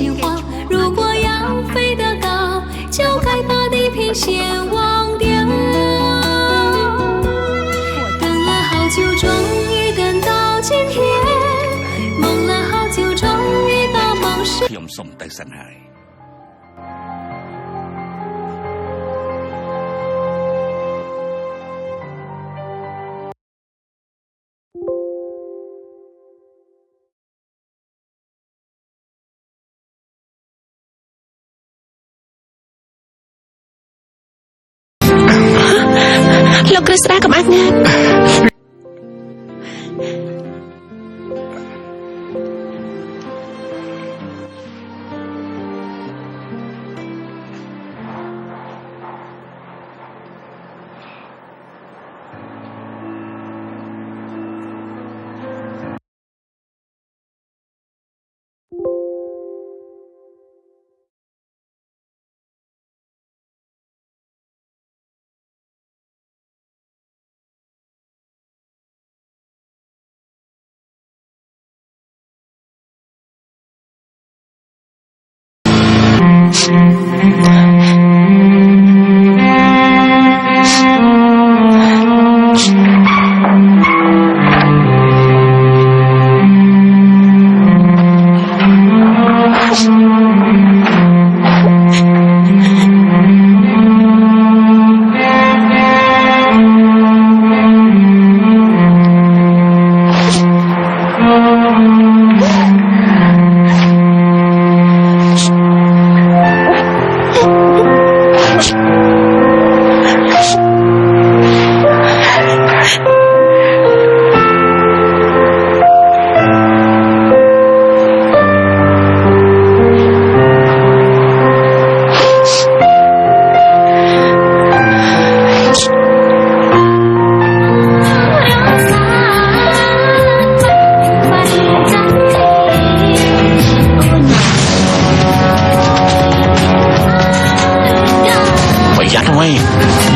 鲜花。如果要飞得高，就该把地平线忘掉。等了好久，终于等到今天，梦了好久，终于把梦实。ខ្ញុំសុំទៅសិនហើយ លោកគ្រីស្តាកុំអាងងាយ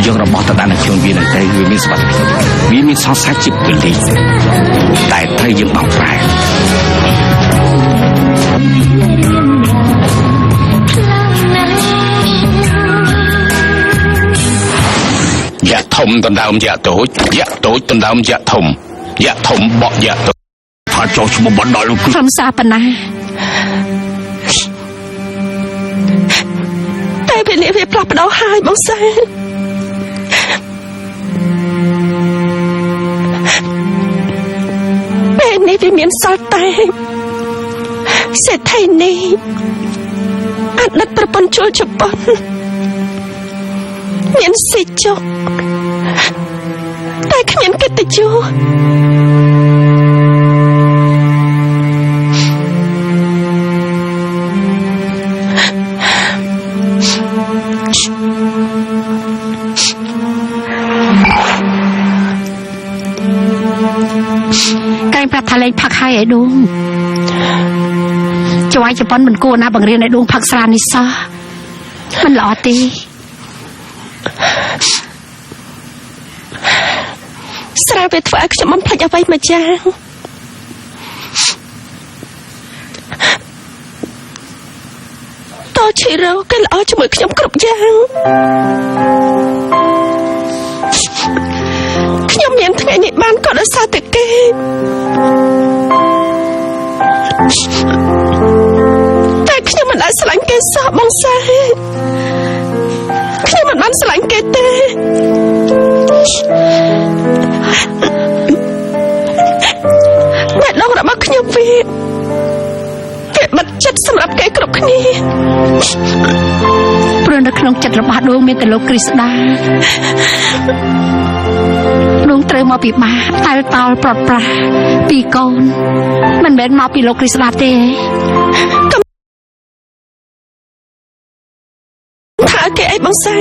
យើងរបស់ទៅដាក់នៅខ្លួនវានឹងទៅវាមានសុវត្ថិភាពវាមានសង្សារជាពលីតែត្រូវយើងបោកប្រែយ៉ាក់ធំដណ្ដើមយ៉ាក់តូចយ៉ាក់តូចដណ្ដើមយ៉ាក់ធំយ៉ាក់ធំបក់យ៉ាក់តូចថាចោលឈ្មោះបណ្ដោយលោកគ្រូខ្ញុំសាប៉ុណ្ណាតែពេលនេះវាផ្លាស់ប្ដូរហើយបងសែពេលនេះវាមានសល់តែសេដ្ឋីនេះអតីតប្រពន្ធជួលជប៉ុនមានសិទ្ធិចុះតែគ្មានកិត្តិយសកែងប្រាប់ថាលេងផឹកហើយឯដួងចៅអាយជប៉ុនមិនគួរណាបង្រៀនឯដួងផឹកស្រានេះសោះមិនល្អទេស្រាវាធ្វើឲ្យខ្ញុំបំភ្លេចអ្វីមួយយ៉ាងតោះឈីរ៉ូគេល្អជាមួយខ្ញុំគ្រប់យ៉ាងខ្ញុំមានថ្ងៃនេះបានក៏ដោយសារតែគេតែខ្ញុំមិនអាចស្រឡាញ់គេសោះបងសែខ្ញុំមិនបានស្រឡាញ់គេទេបេះដូងរបស់ខ្ញុំវាបិទចិត្តសម្រាប់គេគ្រប់គ្នាព្រោះនៅក្នុងចិត្តរបស់ដួងមានតែលោកគ្រីស្តាដួងត្រូវមកពីបាតែតល់ប្រត់ប្រាស់ពីកូនមិនមែនមកពីលោកគ្រីស្តាទេថាគេអីបងសែ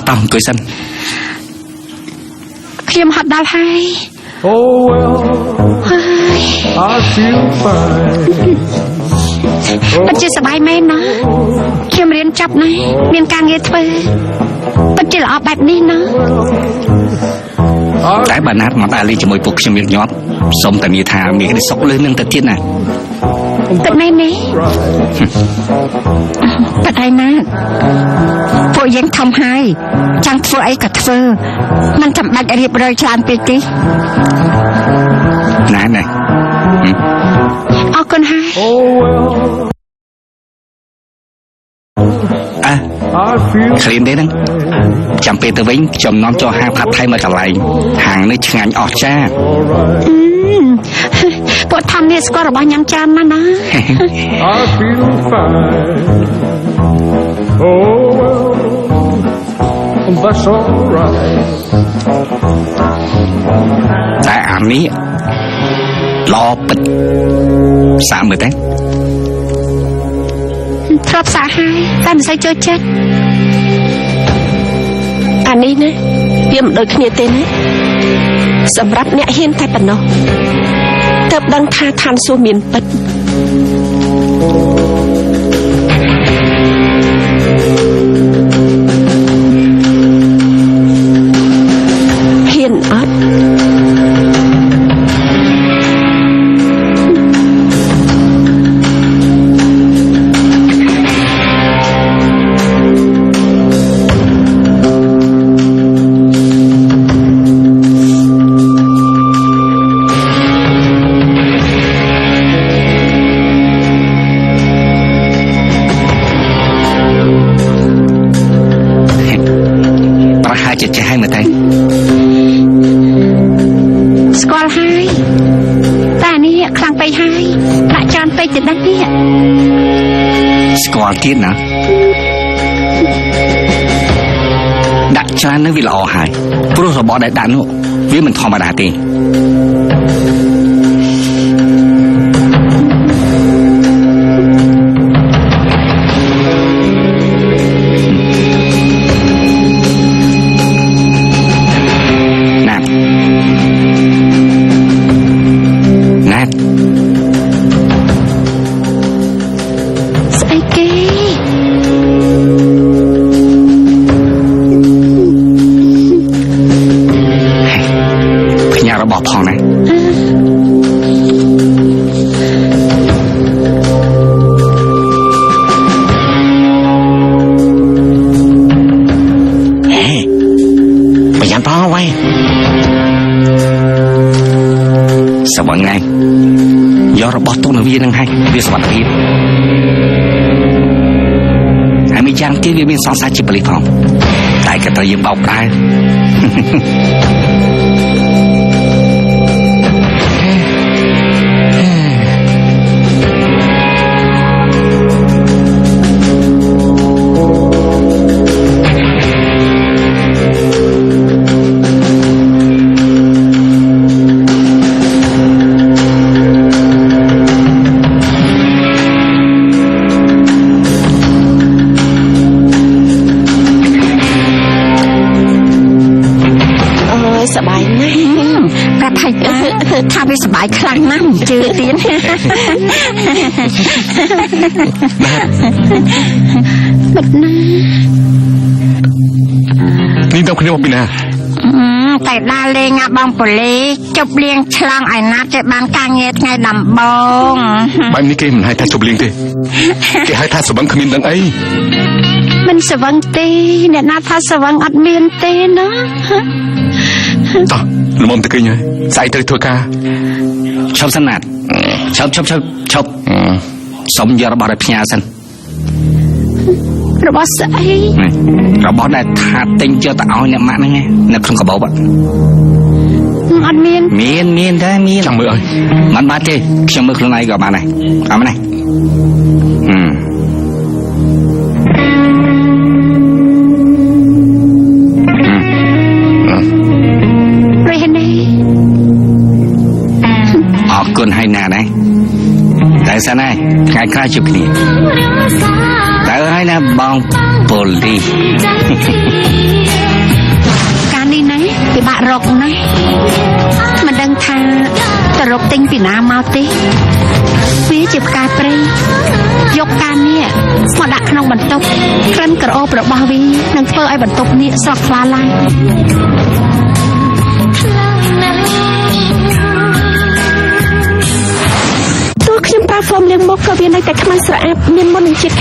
តោះអង្គុយសិន ខ្ញុំហត់ដល់ហើយ Oh well, I feel fine. ពិតជាសប្បាយមែនណាខ្ញុំរៀនចប់ណាស់មានការងារធ្វើពិតជាល្អបែបនេះណា តែបើណាត់មកតែលេងជាមួយពួកខ្ញុំញឹកញាប់សូមតានីថាមាននេះសុកលឺនឹងទៅទៀតណា ពិតមែនទេពិតហើយណាពួកយើងធំហើយចង់ធ្វើអីក៏ធ្វើមិនចាំបាច់រៀបរយច្រើនពេកទេ ណែណែ អរគុណហើយ Oh well, អើ I feel ឃ្លានទេហ្នឹងចាំពេលទៅវិញខ្ញុំនាំចូលហាងផាត់ថៃមកកន្លែងហាងនេះឆ្ងាញ់អស្ចារ្យ ពួកធំនេះស្គាល់របស់ញ៉ាំច្រើនណាស់ណា I feel fine. Oh well, that's alright. តែអានេះល្អពិតសាកមើលទេ ធ្លាប់សាកហើយតែមិនសូវចូលចិត្តអានេះណាវាមិនដូចគ្នាទេណាសម្រាប់អ្នកហ៊ានតែប៉ុណ្ណោះទើបដឹងថាឋានសួគ៌មានពិតហ៊ានអត់ ចិត្តចេះហើយមើលទៅ ស្គាល់ហើយតែនេះខ្លាំងពេកហើយដាក់ច្រើនពេកទៅដល់នេះ ស្គាល់ទៀតណាដាក់ច្រើននឹងវាល្អហើយព្រោះរបស់ដែលដាក់នោះវាមិនធម្មតាទេ ស្អីគេ ផ្ញើរបស់ផងណា ប្រយ័ត្នផងវ៉ៃ សវឹងថ្ងៃយករបស់ទុកនៅវានឹងហើយវាសុវត្ថិភាពហើយមានយ៉ាងទៀតវាមានសង្សារជាបលិសផងតែក៏ត្រូវយើងបោកដែរ សប្បាយណាស់ប្រាប់ថាថាវាសប្បាយខ្លាំងណាស់ជឿទៀតបាត់ណា នេះទៅគ្នាមកពីណា តែដើរលេងបងប៉ូលីសជប់លៀងឆ្លងឲ្យណាត់ចេះបានការងារថ្ងៃដំបូង បែបនេះគេមិនហៅថាជប់លៀងទេគេហៅថាសវឹងគ្មានដឹងអី មិនស្វឹងទេអ្នកណាថាស្វឹងអត់មានទេណា តោះល្មមទៅគេញហើយស្អែកទៅធ្វើការ ឈប់សិនណាត់ឈប់សុំយករបស់ឲ្យផ្ញើសិន របស់ស្អី របស់ដែលថាទិញយកទៅឲ្យអ្នកម៉ាក់ហ្នឹងនៅក្នុងកាបូប អត់មាន មានដែរមាន ចាំមើលឲ្យ មិនបានទេខ្ញុំមើលខ្លួនឯងក៏បានដែរអត់មែនទេអរគុណហើយណាដែរតែសិនហើយថ្ងៃក្រោយជួបគ្នាទៅហើយណាបងប៉ូលីស ពិបាករកណាស់មិនដឹងថាទៅរកទិញពីណាមកទេវាជាផ្កាព្រៃយកការនេះមកដាក់ក្នុងបន្ទប់ក្លិនក្រអូបរបស់វានឹងធ្វើឲ្យបន្ទប់នេះស្រស់ថ្លាឡើង ខ្ញុំប្រើហ្វមលាងមុខក៏វានៅតែខ្មៅស្រអាប់មានមុននឹងជាតិ